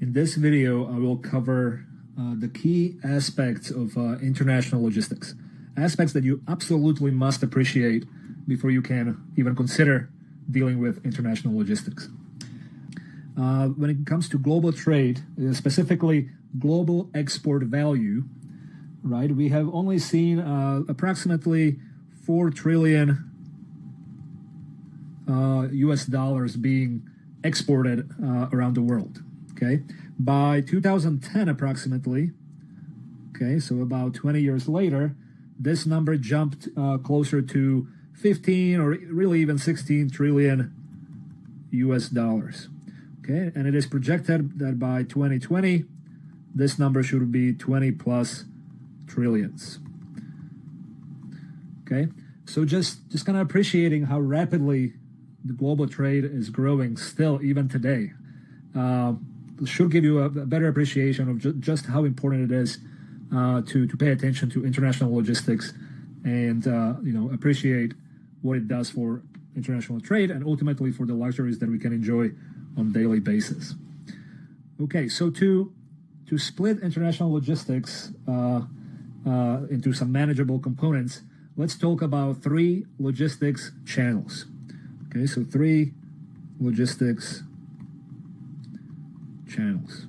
In this video, I will cover the key aspects of international logistics, aspects that you absolutely must appreciate before you can even consider dealing with international logistics. When it comes to global trade, specifically global export value, right, we have only seen approximately 4 trillion US dollars being exported around the world. Okay, by 2010 approximately, okay, so about 20 years later, this number jumped closer to 15 or really even 16 trillion US dollars. Okay, and it is projected that by 2020, this number should be 20 plus trillions. Okay, so just kind of appreciating how rapidly the global trade is growing still even today should give you a better appreciation of just how important it is to pay attention to international logistics and appreciate what it does for international trade and ultimately for the luxuries that we can enjoy on a daily basis. Okay, so to split international logistics into some manageable components, let's talk about 3 logistics channels. Okay, so 3 logistics channels,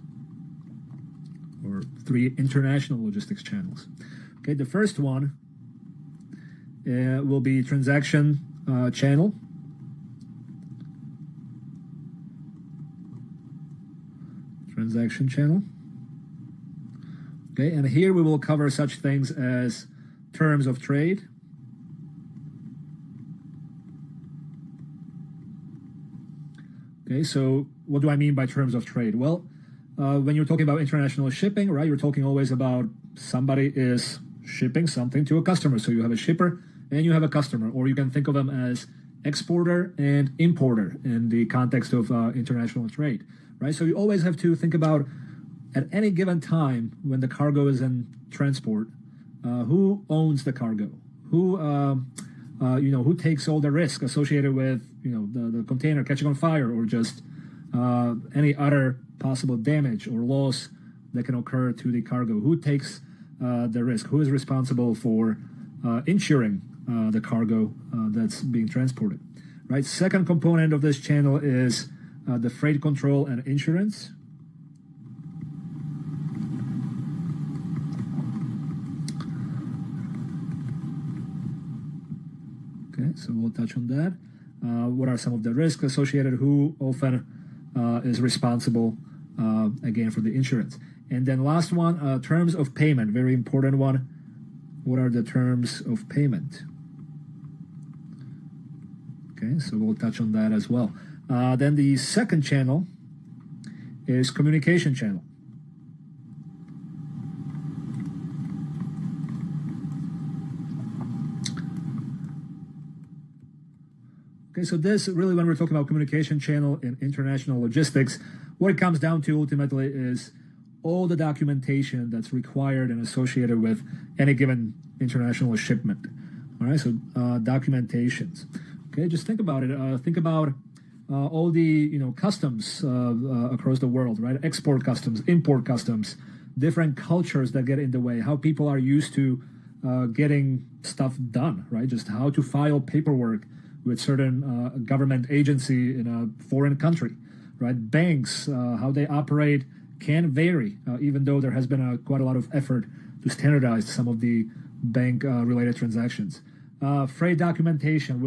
or 3 international logistics channels. Okay, the first one will be transaction channel. Transaction channel. Okay, and here we will cover such things as terms of trade, okay, so what do I mean by terms of trade? Well, when you're talking about international shipping, right, you're talking always about somebody is shipping something to a customer. So you have a shipper and you have a customer, or you can think of them as exporter and importer in the context of international trade, right? So you always have to think about at any given time when the cargo is in transport, who owns the cargo, who takes all the risk associated with the container catching on fire or just any other possible damage or loss that can occur to the cargo, who takes the risk, who is responsible for insuring the cargo that's being transported, right? Second component of this channel is the freight control and insurance. Okay, so we'll touch on that. What are some of the risks associated? Who often is responsible, again, for the insurance? And then last one, terms of payment, very important one. What are the terms of payment? Okay, so we'll touch on that as well. Then the second channel is communication channel. Okay, so this really, when we're talking about communication channel in international logistics, what it comes down to ultimately is all the documentation that's required and associated with any given international shipment. All right, so documentations. Okay, just think about it. Think about all the customs across the world, right? Export customs, import customs, different cultures that get in the way, how people are used to getting stuff done, right? Just how to file paperwork with certain government agency in a foreign country, right? Banks, how they operate can vary, even though there has been quite a lot of effort to standardize some of the bank-related transactions. Freight documentation,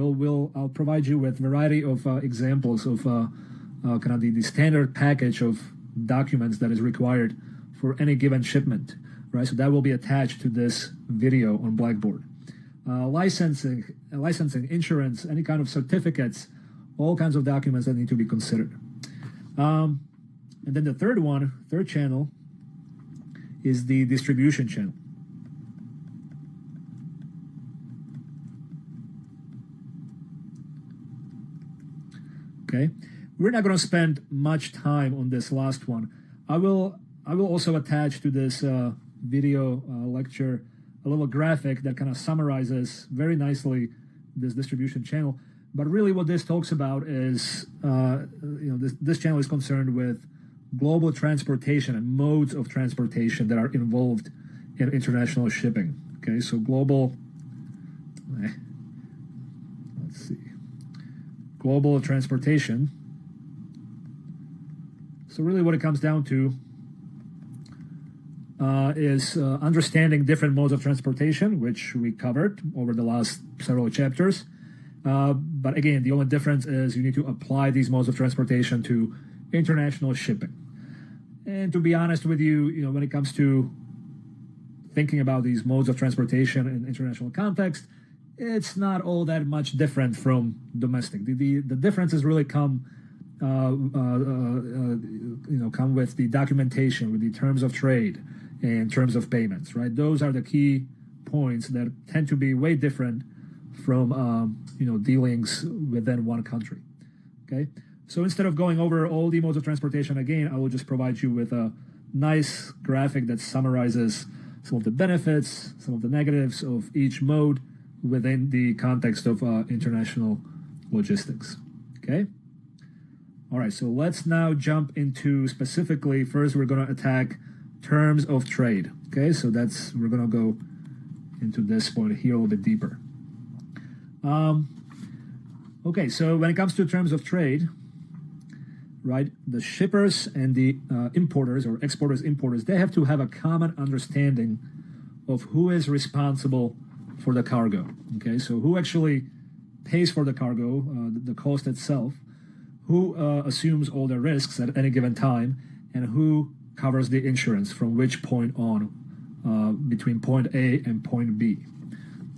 I'll provide you with a variety of examples of kind of the standard package of documents that is required for any given shipment, right? So that will be attached to this video on Blackboard. Licensing, insurance, any kind of certificates, all kinds of documents that need to be considered. And then the third channel is the distribution channel. Okay, we're not going to spend much time on this last one. I will also attach to this video lecture a little graphic that kind of summarizes very nicely this distribution channel. But really what this talks about is, this channel is concerned with global transportation and modes of transportation that are involved in international shipping. Okay, so global, let's see, global transportation. So really what it comes down to is understanding different modes of transportation, which we covered over the last several chapters. But again, the only difference is you need to apply these modes of transportation to international shipping. And to be honest with you, when it comes to thinking about these modes of transportation in international context, it's not all that much different from domestic. The differences really come with the documentation, with the terms of trade and terms of payments, right? Those are the key points that tend to be way different from dealings within one country. Okay, so instead of going over all the modes of transportation again, I will just provide you with a nice graphic that summarizes some of the benefits, some of the negatives of each mode within the context of international logistics. Okay. All right, so let's now jump into specifically, first we're going to attack terms of trade. Okay, so we're going to go into this point here a little bit deeper. Okay, so when it comes to terms of trade, right, the shippers and the importers or exporters, importers, they have to have a common understanding of who is responsible for the cargo. Okay, so who actually pays for the cargo, the cost itself, who assumes all the risks at any given time, and who covers the insurance from which point on between point A and point B.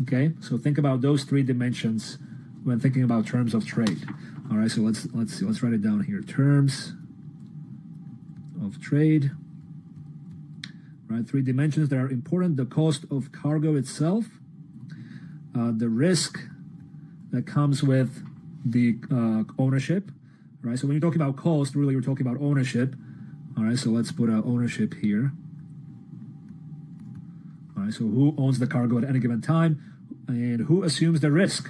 Okay, so think about those three dimensions when thinking about terms of trade. All right, so let's see, let's write it down here. Terms of trade. Right, three dimensions that are important: the cost of cargo itself, the risk that comes with the ownership. Right, so when you're talking about cost, really you're talking about ownership. All right, so let's put ownership here. All right, so who owns the cargo at any given time, and who assumes the risk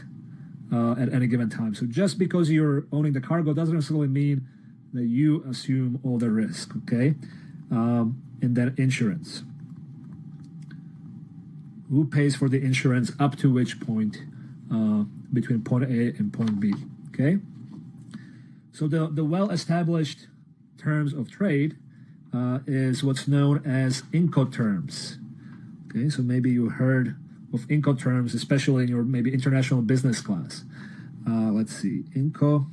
at any given time. So just because you're owning the cargo doesn't necessarily mean that you assume all the risk. Okay, and then insurance. Who pays for the insurance up to which point between point A and point B? Okay. So the well-established terms of trade is what's known as Incoterms. Okay, so maybe you heard of Incoterms, especially in your maybe international business class. Let's see, Incoterms.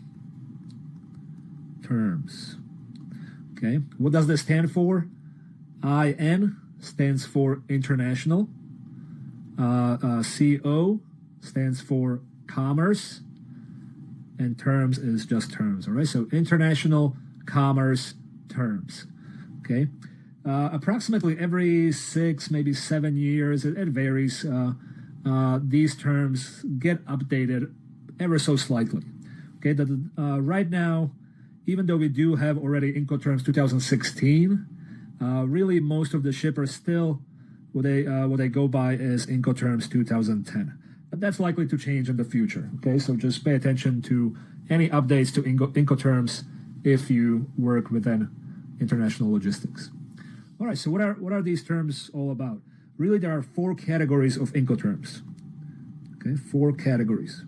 Okay, what does this stand for? IN stands for international. CO stands for commerce. And terms is just terms, all right? So international commerce terms, okay? Approximately every 6, maybe 7 years, it varies, these terms get updated ever so slightly, okay? Right now, even though we do have already Incoterms 2016, really most of the shippers still, what they go by is Incoterms 2010. But that's likely to change in the future. Okay, so just pay attention to any updates to Incoterms if you work within international logistics. All right, so what are these terms all about? Really, there are 4 categories of Incoterms. Okay, 4 categories.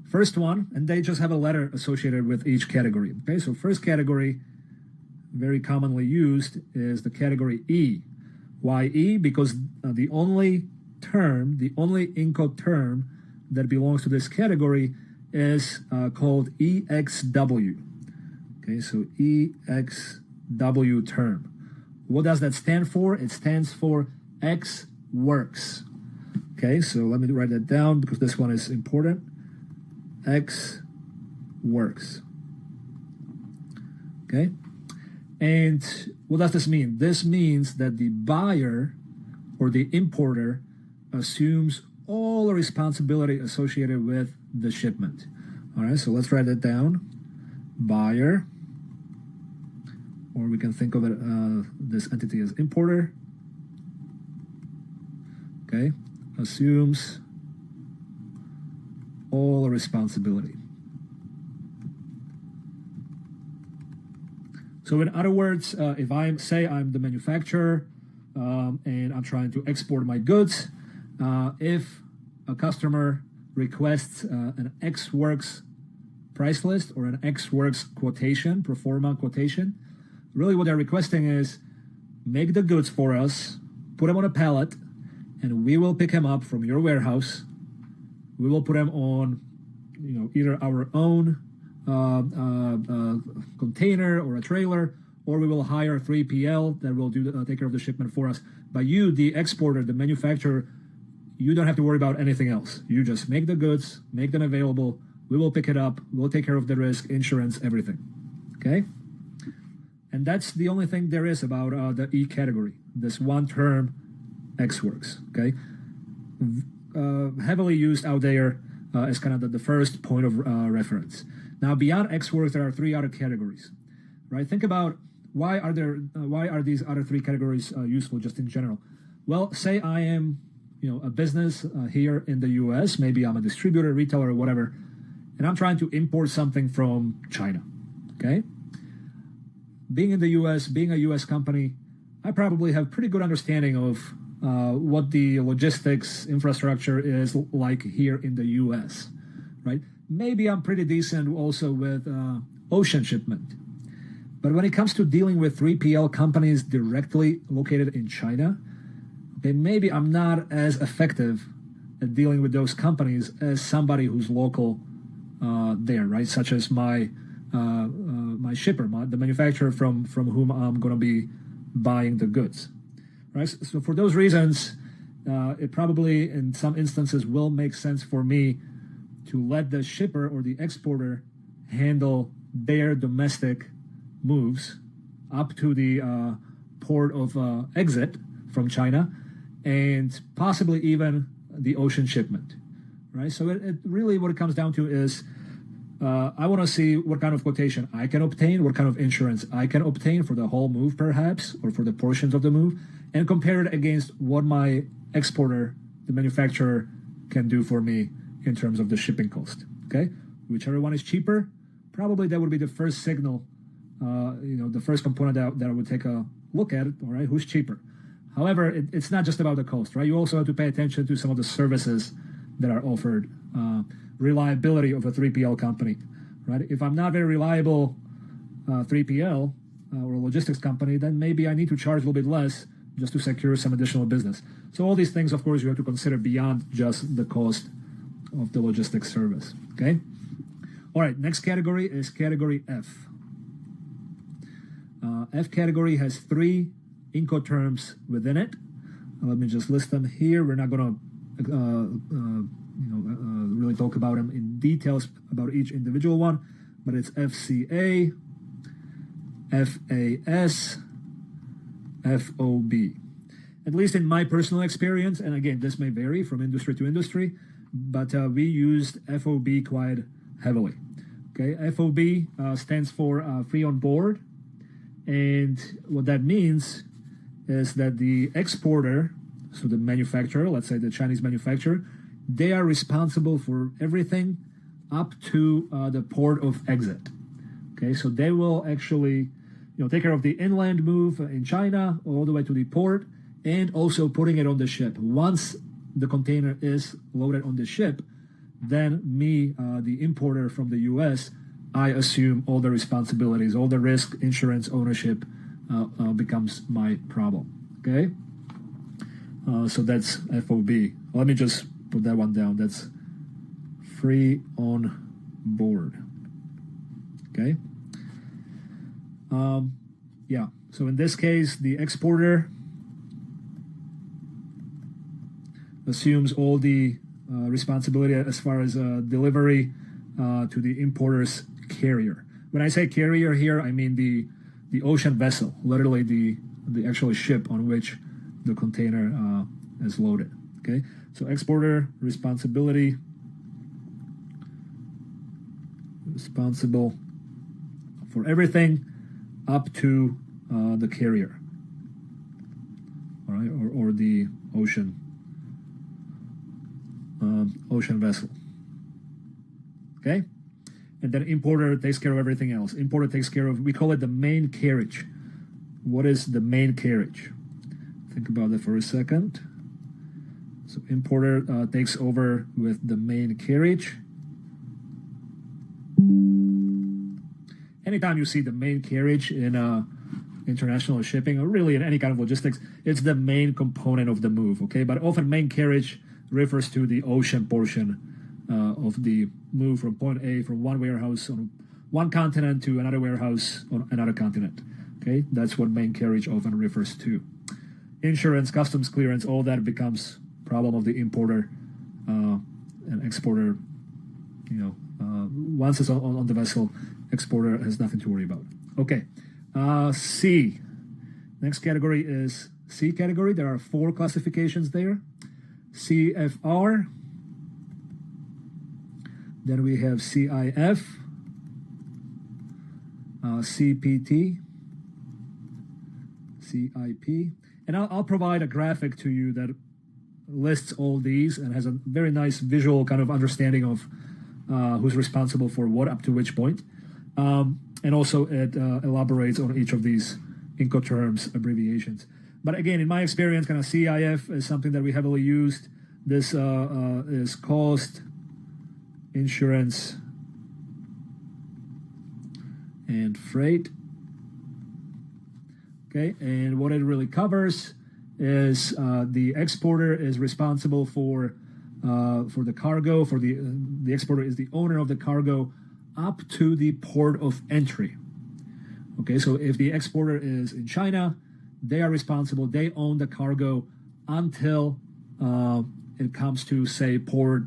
First one, and they just have a letter associated with each category. Okay, so first category, very commonly used, is the category E. Why E? Because the only Incoterm that belongs to this category is called EXW. Okay, so EXW term. What does that stand for? It stands for X works. Okay, so let me write that down because this one is important. X works. Okay, and what does this mean? This means that the buyer or the importer assumes all the responsibility associated with the shipment. All right, so let's write that down. Buyer, or we can think of it, this entity as importer. Okay, assumes all the responsibility. So in other words, if I'm the manufacturer and I'm trying to export my goods, if a customer requests an Ex Works price list or an Ex Works quotation, pro forma quotation, really what they're requesting is make the goods for us, put them on a pallet, and we will pick them up from your warehouse. We will put them on, either our own container or a trailer, or we will hire a 3PL that will take care of the shipment for us. But you, the exporter, the manufacturer, you don't have to worry about anything else. You just make the goods, make them available. We will pick it up. We'll take care of the risk, insurance, everything. Okay? And that's the only thing there is about the E category, this one term, Ex Works. Okay? Heavily used out there as kind of the first point of reference. Now, beyond Ex Works, there are three other categories, right? Think about why are these other three categories useful just in general? Well, say I am, a business here in the U.S. Maybe I'm a distributor, retailer, or whatever, and I'm trying to import something from China. Okay, being in the U.S., being a U.S. company, I probably have pretty good understanding of what the logistics infrastructure is like here in the U.S. Right? Maybe I'm pretty decent also with ocean shipment. But when it comes to dealing with 3PL companies directly located in China, okay, maybe I'm not as effective at dealing with those companies as somebody who's local there, right? Such as my shipper, the manufacturer from whom I'm going to be buying the goods, right? So for those reasons, it probably in some instances will make sense for me to let the shipper or the exporter handle their domestic moves up to the port of exit from China, and possibly even the ocean shipment, right? So it really what it comes down to is I want to see what kind of quotation I can obtain, what kind of insurance I can obtain for the whole move perhaps, or for the portions of the move, and compare it against what my exporter, the manufacturer, can do for me in terms of the shipping cost, okay? Whichever one is cheaper, probably that would be the first signal, the first component that I would take a look at it, all right, who's cheaper. However, it's not just about the cost, right? You also have to pay attention to some of the services that are offered, reliability of a 3PL company, right? If I'm not very reliable 3PL or a logistics company, then maybe I need to charge a little bit less just to secure some additional business. So all these things, of course, you have to consider beyond just the cost of the logistics service, okay? All right, next category is category F. F category has three Incoterms within it. Let me just list them here. We're not going to really talk about them in details about each individual one, but it's FCA, FAS, FOB. At least in my personal experience, and again, this may vary from industry to industry, but we used FOB quite heavily. Okay, FOB stands for free on board, and what that means is that the exporter, so the manufacturer, let's say the Chinese manufacturer, they are responsible for everything up to the port of exit. Okay, so they will actually, take care of the inland move in China all the way to the port, and also putting it on the ship. Once the container is loaded on the ship, then me, the importer from the U.S., I assume all the responsibilities, all the risk, insurance, ownership becomes my problem. Okay, so that's FOB. Let me just put that one down. That's free on board. Okay. Yeah. So in this case, the exporter assumes all the responsibility as far as delivery to the importer's carrier. When I say carrier here, I mean the ocean vessel, literally the actual ship on which the container is loaded. Okay, so exporter responsibility, responsible for everything up to the carrier, all right, or the ocean vessel. Okay, and then importer takes care of everything else. Importer takes care of, we call it the main carriage. What is the main carriage? Think about that for a second. So importer takes over with the main carriage. Anytime you see the main carriage in international shipping, or really in any kind of logistics, it's the main component of the move, okay? But often main carriage refers to the ocean portion of the move from point A, from one warehouse on one continent to another warehouse on another continent, okay? That's what main carriage often refers to. Insurance, customs clearance, all that becomes problem of the importer and exporter. Once it's on the vessel, exporter has nothing to worry about. Okay, C. Next category is C category. There are 4 classifications there. CFR. Then we have CIF, CPT, CIP. And I'll provide a graphic to you that lists all these and has a very nice visual kind of understanding of who's responsible for what up to which point. And also it elaborates on each of these Incoterms abbreviations. But again, in my experience, kind of CIF is something that we heavily used. This is cost, insurance, and freight. Okay, and what it really covers is the exporter is responsible for the cargo. For the exporter is the owner of the cargo up to the port of entry. Okay, so if the exporter is in China, they are responsible. They own the cargo until it comes to, say, port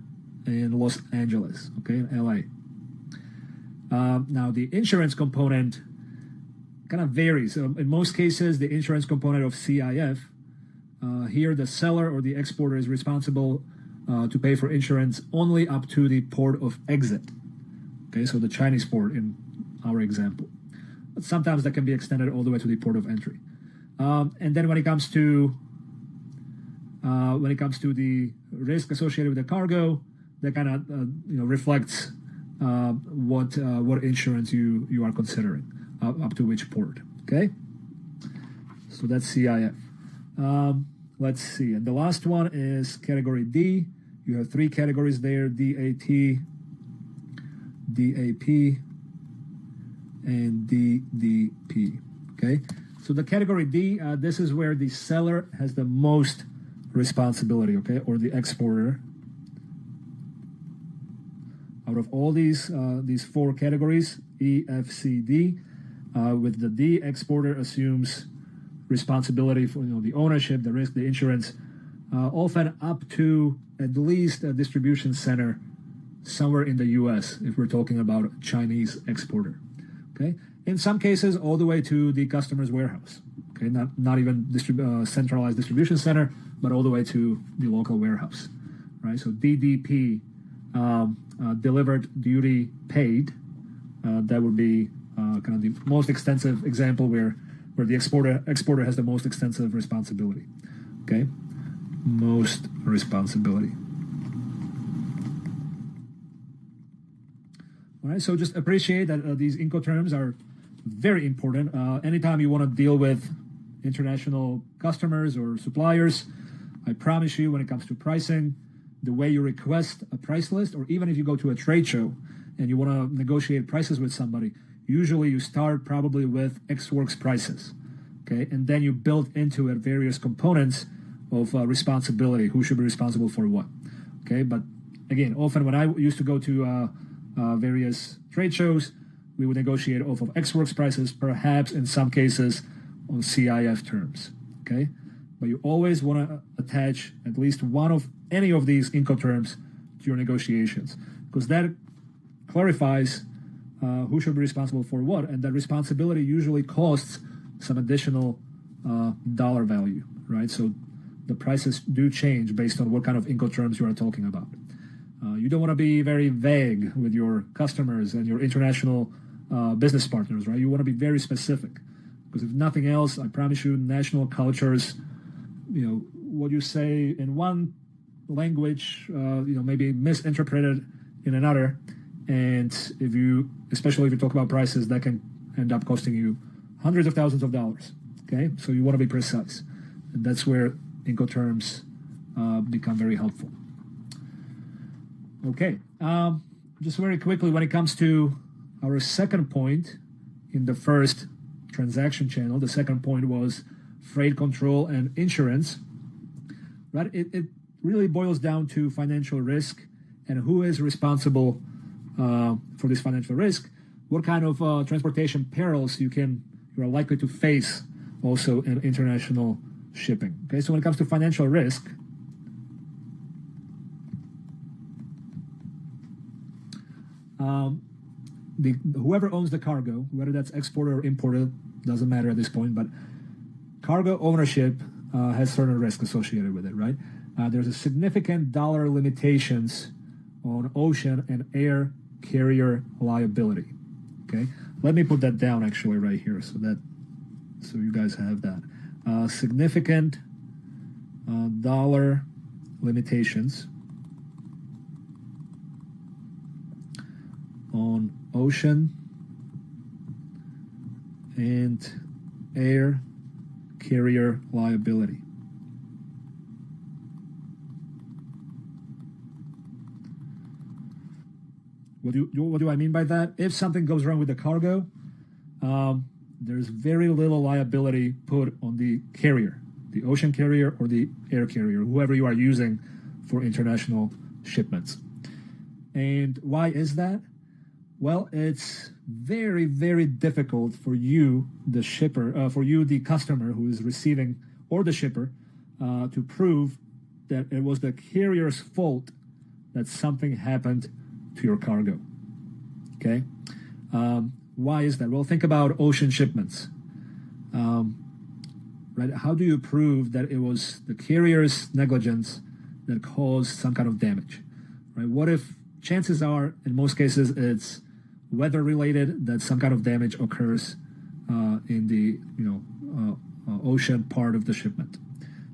in Los Angeles, okay, in LA. Now, the insurance component kind of varies. In most cases, the insurance component of CIF, here the seller or the exporter is responsible to pay for insurance only up to the port of exit. Okay, so the Chinese port in our example. But sometimes that can be extended all the way to the port of entry. And then when it comes to the risk associated with the cargo, that kind of reflects what insurance you are considering up to which port. Okay, so that's CIF. Let's see, and the last one is category D. You have 3 categories there: DAT, DAP, and DDP. Okay, so the category D, this is where the seller has the most responsibility, okay, or the exporter. Out of all these 4 categories, E, F, C, D, with the D, exporter assumes responsibility for the ownership, the risk, the insurance, often up to at least a distribution center somewhere in the U.S. if we're talking about a Chinese exporter. Okay, in some cases all the way to the customer's warehouse. Okay, not even centralized distribution center, but all the way to the local warehouse. Right. So DDP, delivered, duty paid. That would be kind of the most extensive example where the exporter has the most extensive responsibility. Okay, most responsibility. All right, so just appreciate that these Incoterms are very important. Anytime you want to deal with international customers or suppliers, I promise you when it comes to pricing, the way you request a price list, or even if you go to a trade show and you want to negotiate prices with somebody, usually you start probably with Ex Works prices, okay? And then you build into it various components of responsibility, who should be responsible for what, okay? But again, often when I used to go to various trade shows, we would negotiate off of Ex Works prices, perhaps in some cases on CIF terms, okay? But you always want to attach at least one of any of these Incoterms to your negotiations, because that clarifies who should be responsible for what, and that responsibility usually costs some additional dollar value, right? So the prices do change based on what kind of Incoterms you are talking about. You don't want to be very vague with your customers and your international business partners, right? You want to be very specific, because if nothing else, I promise you, national cultures, what you say in one language, maybe misinterpreted in another, And especially if you talk about prices, that can end up costing you hundreds of thousands of dollars. Okay, so you want to be precise, and that's where Incoterms become very helpful. Okay, just very quickly, when it comes to our second point in the first transaction channel, the second point was freight control and insurance. Right, it really boils down to financial risk and who is responsible for this financial risk, what kind of transportation perils you are likely to face also in international shipping. Okay, so when it comes to financial risk, whoever owns the cargo, whether that's exporter or importer, doesn't matter at this point, but cargo ownership has certain risk associated with it, right? There's a significant dollar limitations on ocean and air carrier liability. Okay, let me put that down actually right here so you guys have that. Significant dollar limitations on ocean and air carrier liability. What do I mean by that? If something goes wrong with the cargo, there's very little liability put on the carrier, the ocean carrier or the air carrier, whoever you are using for international shipments. And why is that? Well, it's very, very difficult for you, the shipper, for you, the customer who is receiving, or the shipper, to prove that it was the carrier's fault that something happened to your cargo. Okay, why is that? Well, think about ocean shipments. Right? How do you prove that it was the carrier's negligence that caused some kind of damage? Right? What if chances are, in most cases, it's weather related, that some kind of damage occurs in the ocean part of the shipment.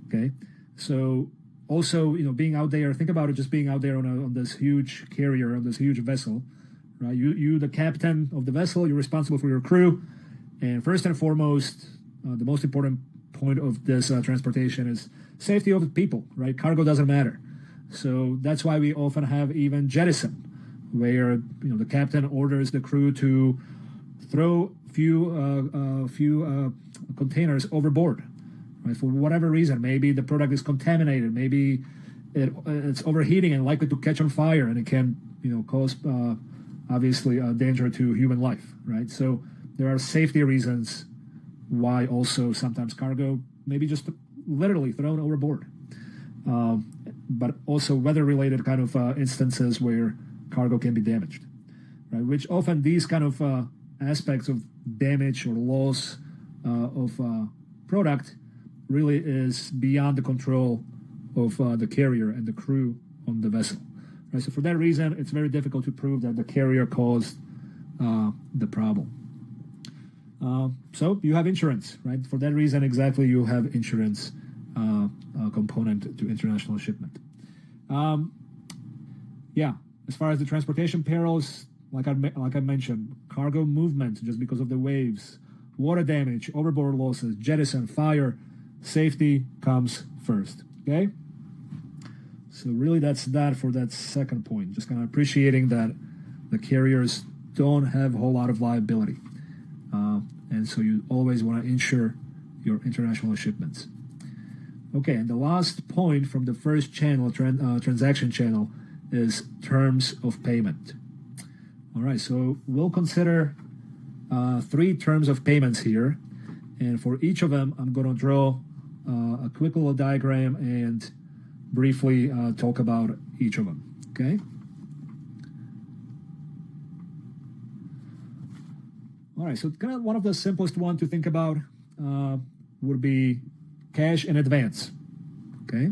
Okay, so also, being out there, think about it, just being out there on this huge carrier, on this huge vessel, right? You, the captain of the vessel, you're responsible for your crew. And first and foremost, the most important point of this transportation is safety of the people, right? Cargo doesn't matter. So that's why we often have even jettison, where, the captain orders the crew to throw few containers overboard. Right, for whatever reason, maybe the product is contaminated, maybe it's overheating and likely to catch on fire, and it can, cause obviously danger to human life. Right, so there are safety reasons why also sometimes cargo maybe just literally thrown overboard, but also weather-related kind of instances where cargo can be damaged. Right, which often these kind of aspects of damage or loss of product really is beyond the control of the carrier and the crew on the vessel. Right? So for that reason, it's very difficult to prove that the carrier caused the problem. So you have insurance, right? For that reason, exactly, you have insurance component to international shipment. As far as the transportation perils, like I mentioned, cargo movement just because of the waves, water damage, overboard losses, jettison, fire, safety comes first. Okay, so really that's that for that second point. Just kind of appreciating that the carriers don't have a whole lot of liability, and so you always want to insure your international shipments. Okay, and the last point from the first channel, transaction channel, is terms of payment. All right, so we'll consider 3 terms of payments here, and for each of them, I'm going to draw a quick little diagram and briefly talk about each of them. Okay. All right, so kind of one of the simplest one to think about would be cash in advance. Okay,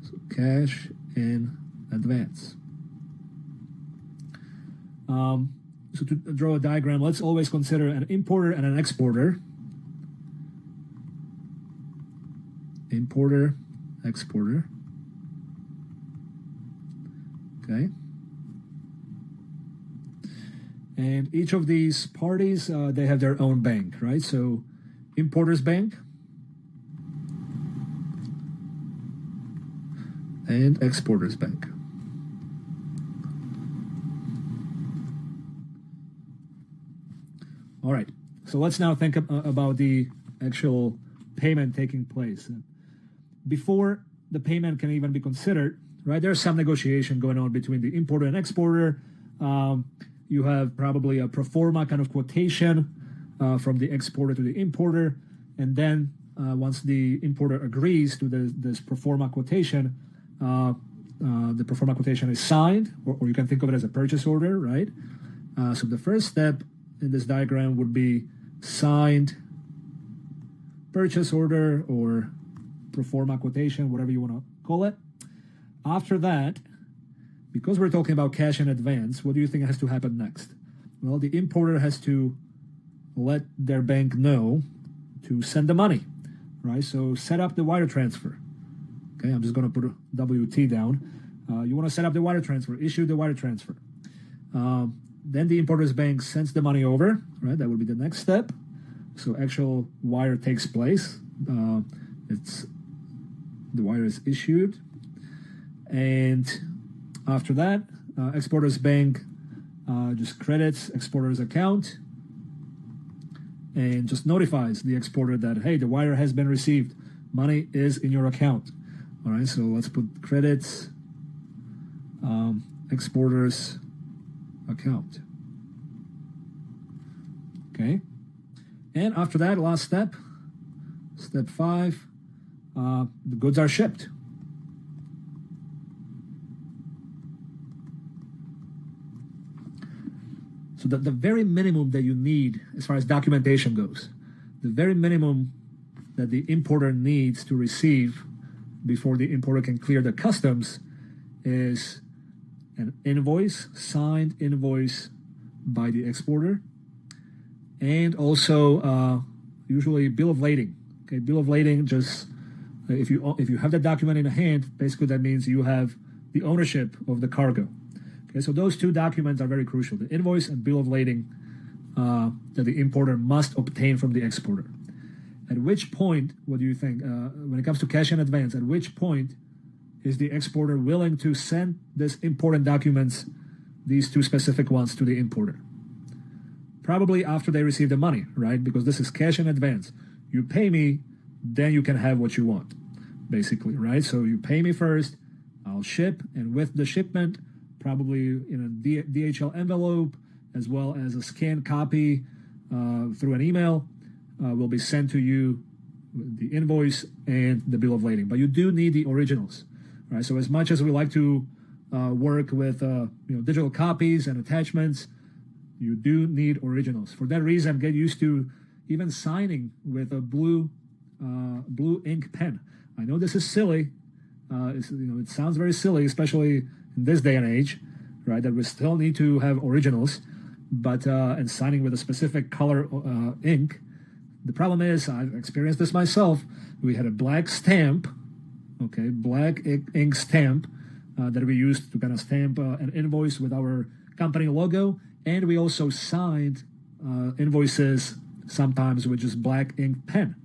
so cash in advance. So to draw a diagram, let's always consider an importer and an exporter. Importer, exporter. Okay. And each of these parties, they have their own bank, right? So importer's bank and exporter's bank. All right, so let's now think about the actual payment taking place. Before the payment can even be considered, right, there's some negotiation going on between the importer and exporter. You have probably a pro forma kind of quotation from the exporter to the importer, and then once the importer agrees to this pro forma quotation, the pro forma quotation is signed, or you can think of it as a purchase order, right? So the first step in this diagram would be signed purchase order or pro forma quotation, whatever you want to call it. After that, because we're talking about cash in advance, what do you think has to happen next? Well, the importer has to let their bank know to send the money, right? So set up the wire transfer. Okay, I'm just going to put a WT down. You want to set up the wire transfer, issue the wire transfer. Then the importer's bank sends the money over, right? That would be the next step. So actual wire takes place. The wire is issued. And after that, exporter's bank just credits exporter's account and just notifies the exporter that, hey, the wire has been received. Money is in your account. All right, so let's put credits, exporter's account. Okay. And after that, last step, step 5, the goods are shipped. So the very minimum that you need as far as documentation goes, the very minimum that the importer needs to receive before the importer can clear the customs is an invoice, signed invoice by the exporter, and also usually bill of lading. Okay, bill of lading, just if you have that document in hand, basically that means you have the ownership of the cargo. Okay, so those two documents are very crucial: the invoice and bill of lading that the importer must obtain from the exporter. At which point, what do you think, when it comes to cash in advance, at which point is the exporter willing to send these important documents, these two specific ones, to the importer? Probably after they receive the money, right? Because this is cash in advance. You pay me, then you can have what you want, basically, right? So you pay me first, I'll ship, and with the shipment, probably in a DHL envelope, as well as a scanned copy through an email, will be sent to you, the invoice and the bill of lading. But you do need the originals, right? So as much as we like to work with digital copies and attachments, you do need originals. For that reason, get used to even signing with a blue ink pen. I know this is silly. It sounds very silly, especially in this day and age, right? That we still need to have originals, but and signing with a specific color ink. The problem is, I've experienced this myself. We had a black stamp, okay, black ink stamp that we used to kind of stamp an invoice with our company logo, and we also signed invoices sometimes with just black ink pen.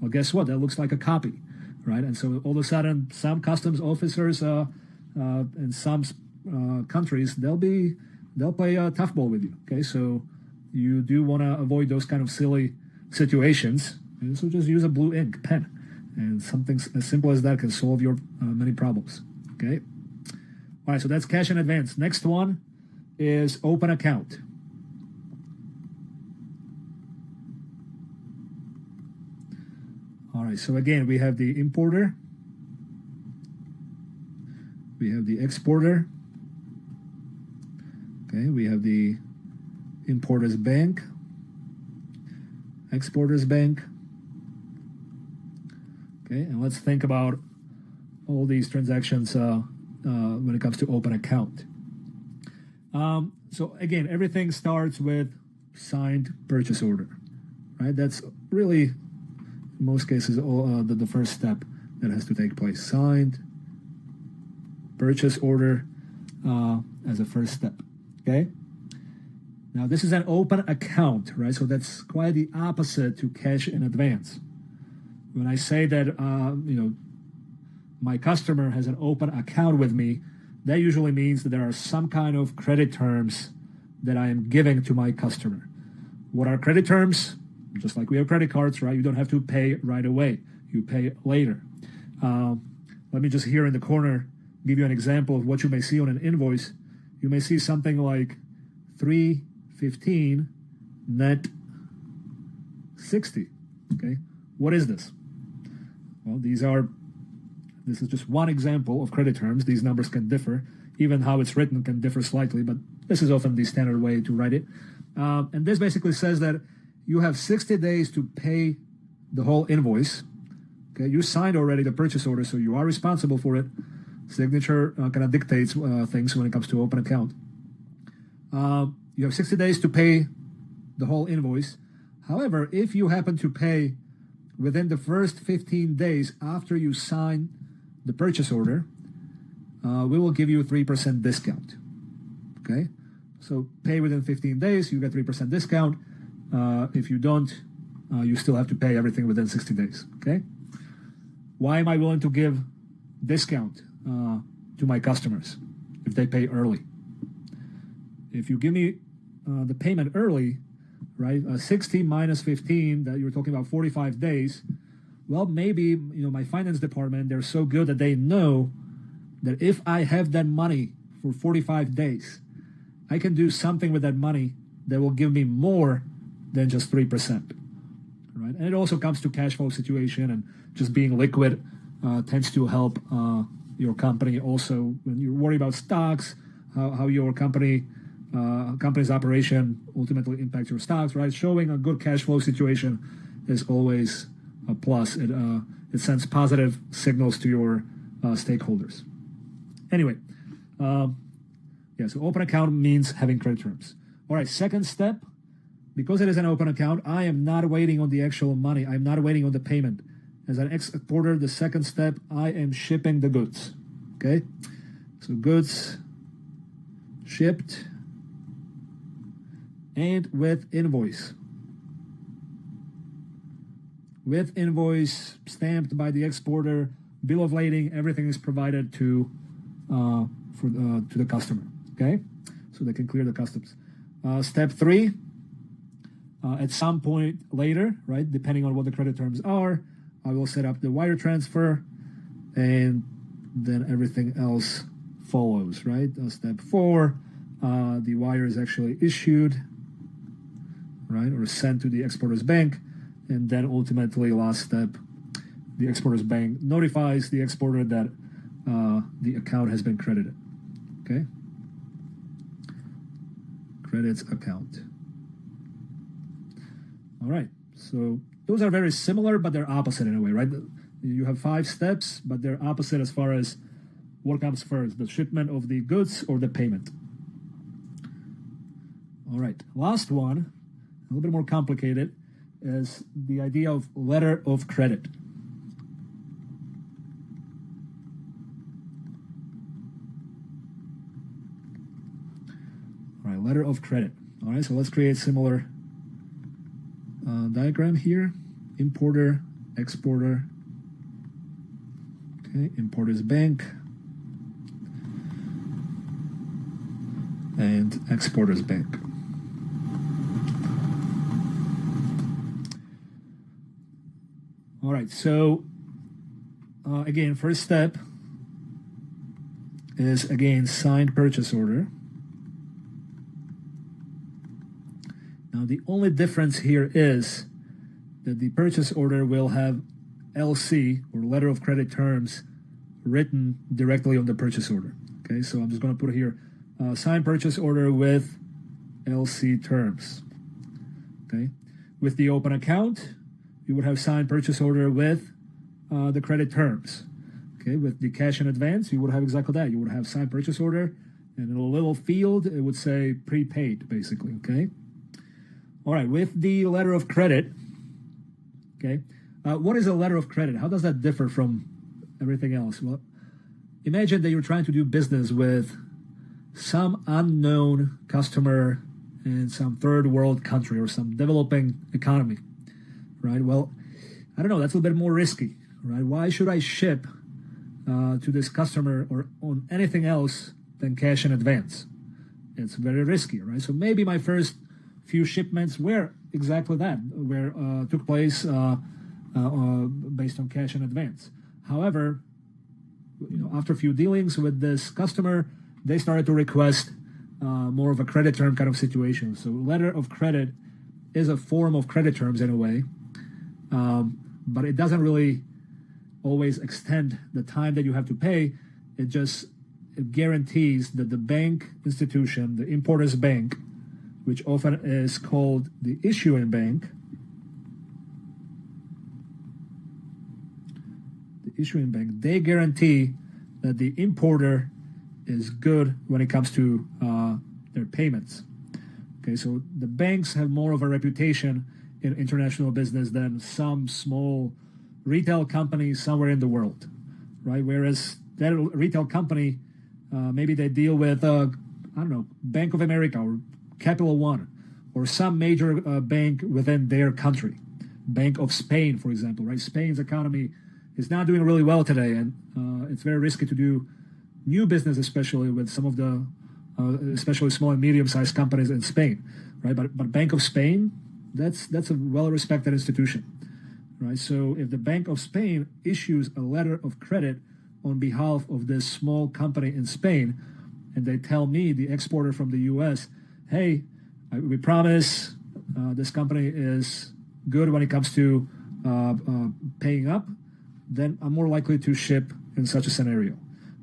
Well, guess what? That looks like a copy, right? And so all of a sudden, some customs officers in some countries, they'll play tough ball with you. Okay, so you do want to avoid those kind of silly situations, and so just use a blue ink pen, and something as simple as that can solve your many problems. Okay. All right, so that's cash in advance. Next one is open account. All right, so again, we have the importer, we have the exporter, okay, we have the importer's bank, exporter's bank. Okay, and let's think about all these transactions when it comes to open account. So again, everything starts with signed purchase order, right? That's really, in most cases, the first step that has to take place. Signed purchase order as a first step, okay? Now, this is an open account, right? So that's quite the opposite to cash in advance. When I say that, my customer has an open account with me, that usually means that there are some kind of credit terms that I am giving to my customer. What are credit terms? Just like we have credit cards, right? You don't have to pay right away. You pay later. Let me just here in the corner give you an example of what you may see on an invoice. You may see something like 315 net 60. Okay, what is this? Well, this is just one example of credit terms. These numbers can differ. Even how it's written can differ slightly, but this is often the standard way to write it. And this basically says that you have 60 days to pay the whole invoice. Okay, you signed already the purchase order, so you are responsible for it. Signature kind of dictates things when it comes to open account. You have 60 days to pay the whole invoice. However, if you happen to pay within the first 15 days after you sign the purchase order, we will give you a 3% discount. Okay, so pay within 15 days, you get 3% discount. If you don't, you still have to pay everything within 60 days. Okay, why am I willing to give discount to my customers if they pay early? If you give me the payment early, right, 60 minus 15, that you're talking about 45 days, well, maybe, my finance department, they're so good that they know that if I have that money for 45 days, I can do something with that money that will give me more than just 3%, right? And it also comes to cash flow situation, and just being liquid tends to help your company. Also, when you worry about stocks, how your company's operation ultimately impacts your stocks, right? Showing a good cash flow situation is always a plus. It sends positive signals to your stakeholders. Anyway, so open account means having credit terms. All right, second step, because it is an open account, I am not waiting on the actual money. I'm not waiting on the payment. As an exporter, the second step, I am shipping the goods. Okay, so goods shipped and with invoice. With invoice stamped by the exporter, bill of lading, everything is provided to the customer. Okay, so they can clear the customs. Step 3, at some point later, right, depending on what the credit terms are, I will set up the wire transfer, and then everything else follows, right? Step 4, the wire is actually issued, right, or sent to the exporter's bank, and then ultimately, last step, the exporter's bank notifies the exporter that the account has been credited. Okay, credits account. All right, so those are very similar, but they're opposite in a way, right? You have 5 steps, but they're opposite as far as what comes first, the shipment of the goods or the payment. All right, last one, a little bit more complicated, is the idea of letter of credit. All right, letter of credit. All right, so let's create similar diagram here. Importer, exporter. Okay, importer's bank and exporter's bank. All right, so again, first step is, again, signed purchase order. Now, the only difference here is that the purchase order will have LC, or letter of credit terms, written directly on the purchase order. Okay, so I'm just going to put here signed purchase order with LC terms. Okay, with the open account, you would have signed purchase order with the credit terms. Okay, with the cash in advance, you would have exactly that. You would have signed purchase order, and in a little field, it would say prepaid, basically. Okay. All right, with the letter of credit, okay, what is a letter of credit? How does that differ from everything else? Well, imagine that you're trying to do business with some unknown customer in some third world country or some developing economy, right? Well, I don't know, that's a little bit more risky, right? Why should I ship to this customer or on anything else than cash in advance? It's very risky, right? So maybe my first few shipments were exactly that, where took place based on cash in advance. However, after a few dealings with this customer, they started to request more of a credit term kind of situation. So letter of credit is a form of credit terms in a way, but it doesn't really always extend the time that you have to pay. It guarantees that the bank institution, the importer's bank, which often is called the issuing bank, they guarantee that the importer is good when it comes to their payments. Okay, so the banks have more of a reputation in international business than some small retail company somewhere in the world, right? Whereas that retail company, maybe they deal with, Bank of America or Capital One or some major bank within their country. Bank of Spain, for example, right? Spain's economy is not doing really well today, and it's very risky to do new business, especially with some of the, especially small and medium-sized companies in Spain, right? But Bank of Spain, that's a well-respected institution, right? So if the Bank of Spain issues a letter of credit on behalf of this small company in Spain, and they tell me, the exporter from the U.S., hey, we promise this company is good when it comes to paying up, then I'm more likely to ship in such a scenario,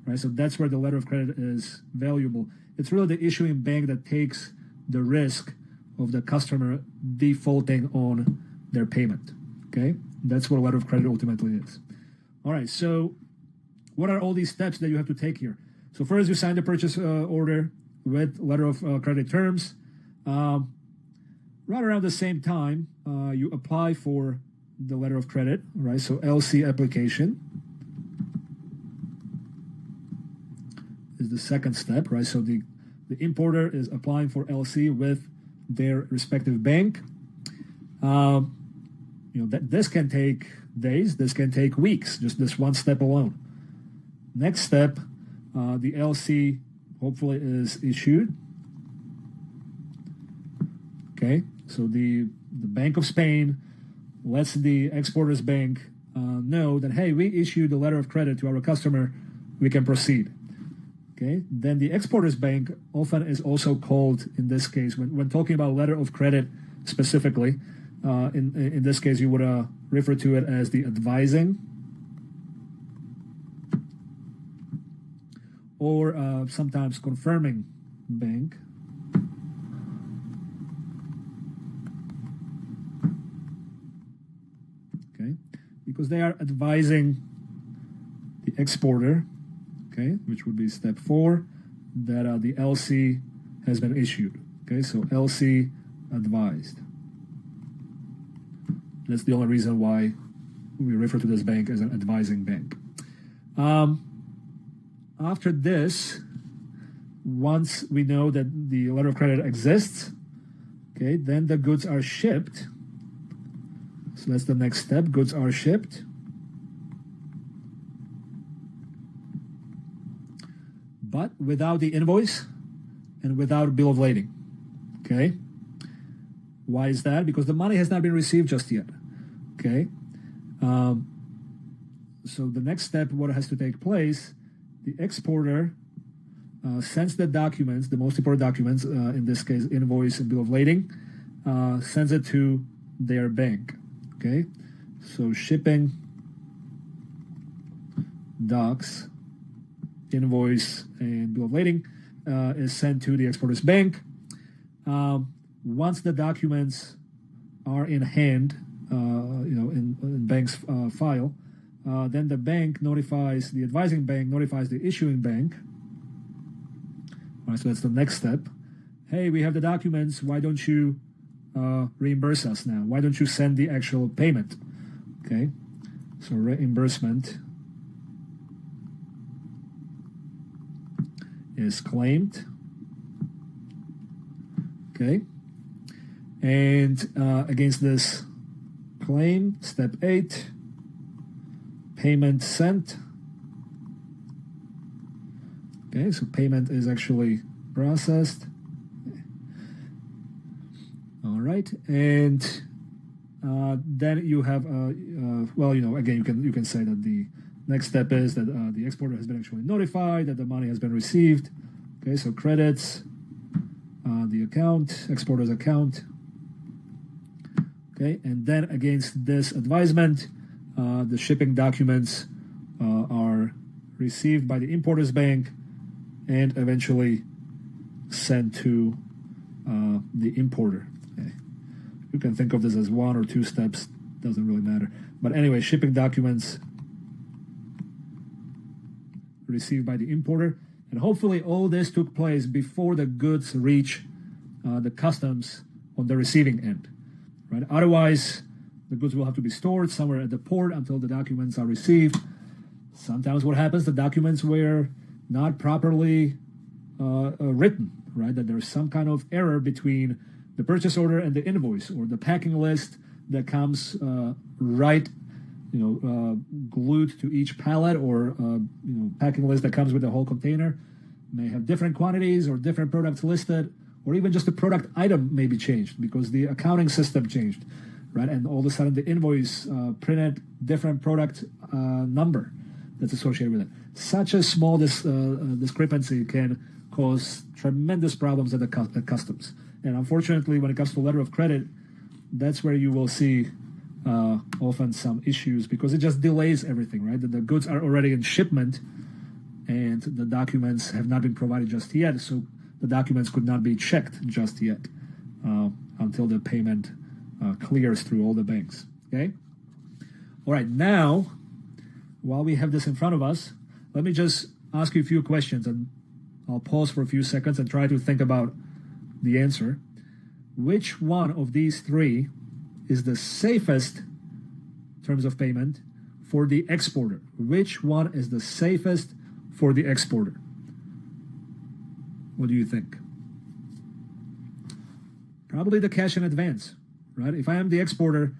right? So that's where the letter of credit is valuable. It's really the issuing bank that takes the risk of the customer defaulting on their payment, okay? That's what a letter of credit ultimately is. All right, so what are all these steps that you have to take here? So first, you sign the purchase order with letter of credit terms. Right around the same time, you apply for the letter of credit, right? So LC application is the second step, right? So the importer is applying for LC with their respective bank. This can take days, this can take weeks, just this one step alone. Next step, the LC hopefully is issued. Okay, so the Bank of Spain lets the exporter's bank know that, hey, we issued a letter of credit to our customer, we can proceed. Okay, then the exporter's bank often is also called, in this case, when talking about letter of credit specifically, in this case, you would refer to it as the advising or sometimes confirming bank. Okay, because they are advising the exporter, okay, which would be step 4, that the LC has been issued. Okay, so LC advised. That's the only reason why we refer to this bank as an advising bank. After this, once we know that the letter of credit exists, okay, then the goods are shipped. So that's the next step. Goods are shipped. But without the invoice and without bill of lading. Okay? Why is that? Because the money has not been received just yet. Okay? So the next step, what has to take place, the exporter sends the documents, the most important documents, in this case, invoice and bill of lading, sends it to their bank. Okay? So shipping, docs, invoice, and bill of lading is sent to the exporter's bank. Once the documents are in hand, in bank's file, then the bank notifies, the advising bank notifies the issuing bank. All right, so that's the next step. Hey, we have the documents. Why don't you reimburse us now? Why don't you send the actual payment? Okay, so reimbursement is claimed. Okay, And against this claim, step 8, payment sent. Okay, so payment is actually processed. All right, and then you have, well, again, you can say that the next step is that the exporter has been actually notified that the money has been received. Okay, so credits, the account, exporter's account. Okay, and then against this advisement, the shipping documents are received by the importer's bank and eventually sent to the importer. Okay. You can think of this as 1 or 2 steps, doesn't really matter. But anyway, shipping documents received by the importer, and hopefully all this took place before the goods reach the customs on the receiving end. Right? Otherwise, the goods will have to be stored somewhere at the port until the documents are received. Sometimes what happens, the documents were not properly written, right? That there's some kind of error between the purchase order and the invoice, or the packing list that comes glued to each pallet, or packing list that comes with the whole container may have different quantities or different products listed, or even just the product item may be changed because the accounting system changed, right? And all of a sudden the invoice printed different product number that's associated with it. Such a small discrepancy can cause tremendous problems at the customs. And unfortunately, when it comes to letter of credit, that's where you will see often some issues, because it just delays everything, right? The goods are already in shipment and the documents have not been provided just yet, so the documents could not be checked just yet until the payment clears through all the banks. Okay? All right, now, while we have this in front of us, let me just ask you a few questions, and I'll pause for a few seconds and try to think about the answer. Which one of these 3 is the safest in terms of payment for the exporter? Which one is the safest for the exporter? What do you think? Probably the cash in advance, right? If I am the exporter,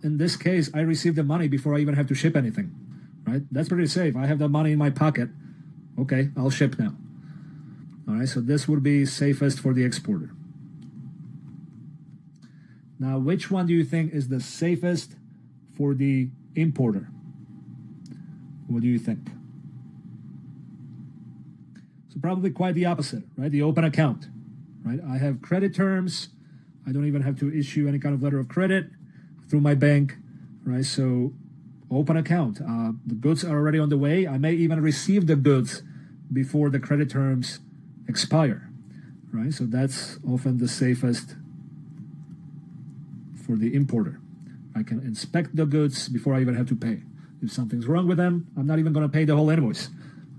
in this case, I receive the money before I even have to ship anything, right? That's pretty safe. I have the money in my pocket. Okay, I'll ship now. All right, so this would be safest for the exporter. Now, which one do you think is the safest for the importer? What do you think? So probably quite the opposite, right? The open account, right? I have credit terms. I don't even have to issue any kind of letter of credit through my bank, right? So open account. The goods are already on the way. I may even receive the goods before the credit terms expire, right? So that's often the safest for the importer. I can inspect the goods before I even have to pay. If something's wrong with them, I'm not even going to pay the whole invoice,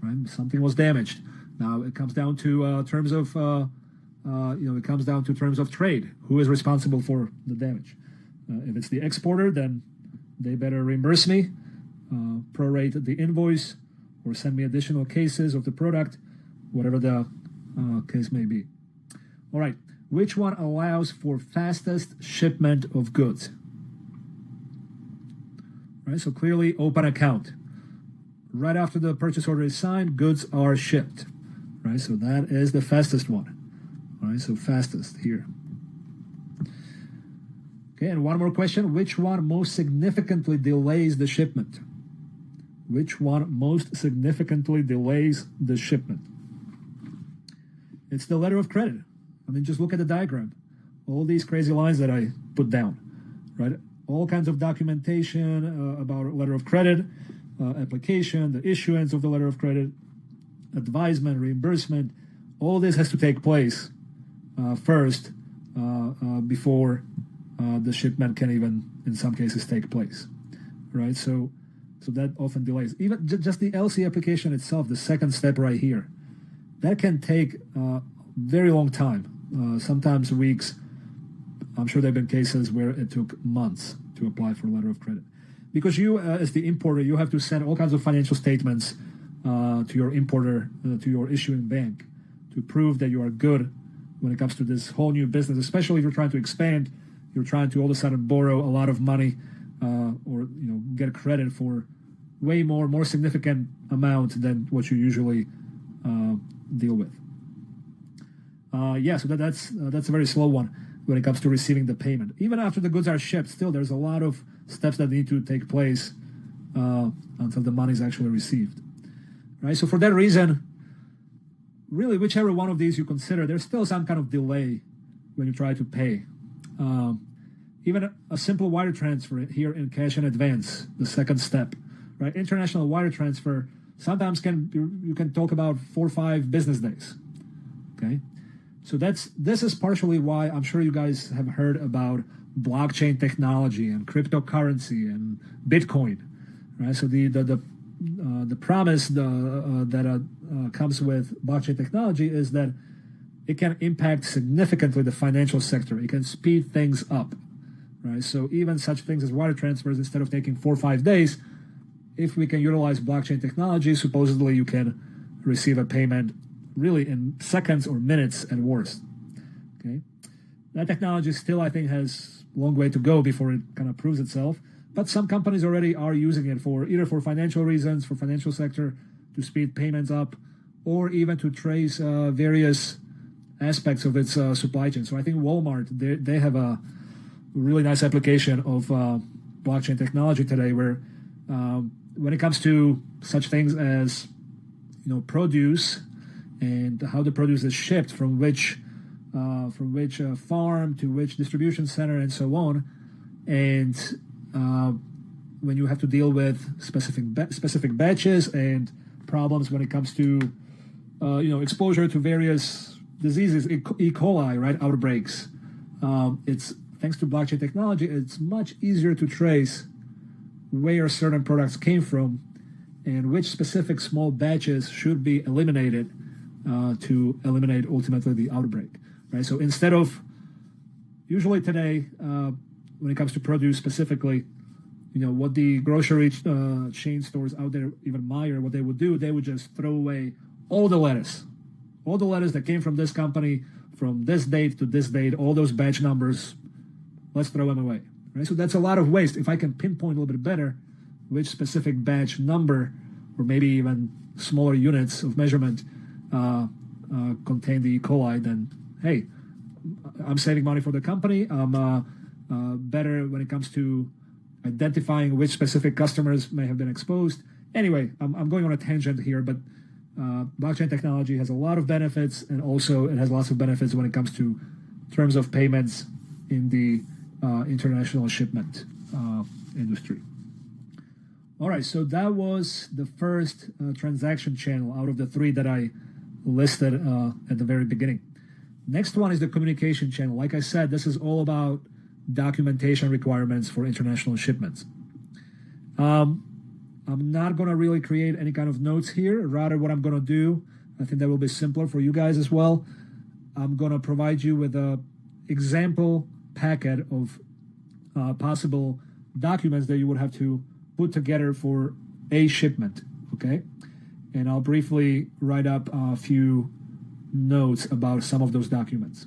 right? Something was damaged. Now it comes down to terms of, it comes down to terms of trade. Who is responsible for the damage? If it's the exporter, then they better reimburse me, prorate the invoice, or send me additional cases of the product, whatever the case may be. All right, which one allows for fastest shipment of goods? Right, so clearly open account. Right after the purchase order is signed, goods are shipped. Right, so that is the fastest one. All right, so fastest here. Okay, and one more question. Which one most significantly delays the shipment? Which one most significantly delays the shipment? It's the letter of credit. I mean, just look at the diagram. All these crazy lines that I put down, right? All kinds of documentation about letter of credit, application, the issuance of the letter of credit, advisement, reimbursement. All this has to take place first before the shipment can even, in some cases, take place, right? So that often delays. Even just the LC application itself, the second step right here, that can take a very long time, sometimes weeks. I'm sure there have been cases where it took months to apply for a letter of credit. Because you, as the importer, you have to send all kinds of financial statements to your importer, to your issuing bank, to prove that you are good when it comes to this whole new business, especially if you're trying to expand, you're trying to all of a sudden borrow a lot of money or get credit for way more significant amount than what you usually deal with. So that's a very slow one when it comes to receiving the payment. Even after the goods are shipped, still there's a lot of steps that need to take place until the money is actually received. Right. So for that reason, really, whichever one of these you consider, there's still some kind of delay when you try to pay. Even a simple wire transfer here in cash in advance, the second step, right? International wire transfer sometimes you can talk about 4 or 5 business days. Okay, so this is partially why I'm sure you guys have heard about blockchain technology and cryptocurrency and Bitcoin, right? So the promise that comes with blockchain technology is that it can impact significantly the financial sector. It can speed things up, right? So even such things as wire transfers, instead of taking 4 or 5 days, if we can utilize blockchain technology, supposedly you can receive a payment really in seconds or minutes at worst. Okay, that technology still, I think, has a long way to go before it kind of proves itself. But some companies already are using it either for financial reasons, for financial sector, to speed payments up, or even to trace various aspects of its supply chain. So I think Walmart, they have a really nice application of blockchain technology today, where when it comes to such things as produce and how the produce is shipped from which farm to which distribution center and so on, and when you have to deal with specific batches and problems when it comes to exposure to various diseases, E. coli, right, outbreaks. It's thanks to blockchain technology, it's much easier to trace where certain products came from and which specific small batches should be eliminated to eliminate ultimately the outbreak, right? So instead of usually today, when it comes to produce specifically, what the grocery chain stores out there, even Meijer, what they would do, they would just throw away all the lettuce that came from this company from this date to this date, all those batch numbers, let's throw them away, right? So that's a lot of waste. If I can pinpoint a little bit better which specific batch number, or maybe even smaller units of measurement contain the E. coli, then hey, I'm saving money for the company. I'm better when it comes to identifying which specific customers may have been exposed. Anyway, I'm going on a tangent here, but blockchain technology has a lot of benefits, and also it has lots of benefits when it comes to terms of payments in the international shipment industry. All right, so that was the first transaction channel out of the 3 that I listed at the very beginning. Next one is the communication channel. Like I said, this is all about documentation requirements for international shipments. I'm not going to really create any kind of notes here. Rather, what I'm going to do, I think that will be simpler for you guys as well. I'm going to provide you with a example packet of possible documents that you would have to put together for a shipment, okay? And I'll briefly write up a few notes about some of those documents.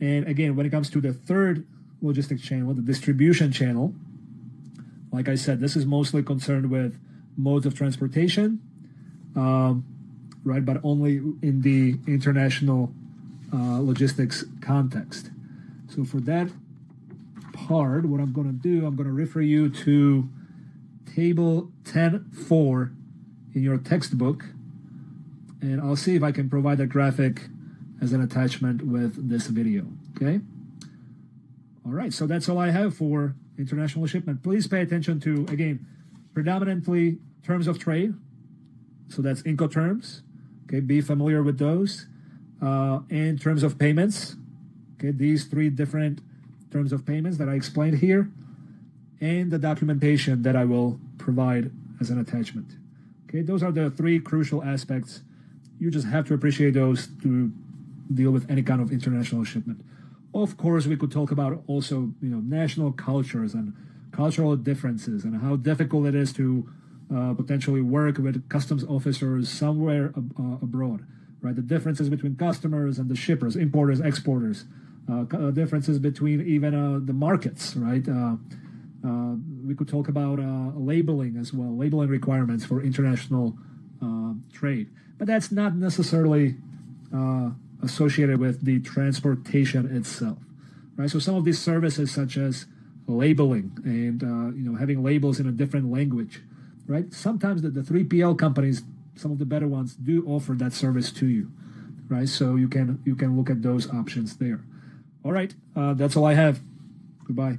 And again, when it comes to the third logistics channel, the distribution channel, like I said, this is mostly concerned with modes of transportation, right? But only in the international logistics context. So for that part, what I'm going to do, I'm going to refer you to table 10.4 in your textbook, and I'll see if I can provide a graphic as an attachment with this video, okay? All right, so that's all I have for international shipment. Please pay attention to, again, predominantly terms of trade. So that's Incoterms, okay? Be familiar with those. And terms of payments, okay? These 3 different terms of payments that I explained here, and the documentation that I will provide as an attachment. Okay, those are the 3 crucial aspects. You just have to appreciate those to deal with any kind of international shipment. Of course, we could talk about also, national cultures and cultural differences and how difficult it is to potentially work with customs officers somewhere abroad, right? The differences between customers and the shippers, importers, exporters, differences between even the markets, right? We could talk about labeling as well, labeling requirements for international trade. But that's not necessarily associated with the transportation itself, right? So some of these services, such as labeling and having labels in a different language, right? Sometimes the 3PL companies, some of the better ones, do offer that service to you, right? So you can look at those options there. All right, that's all I have. Goodbye.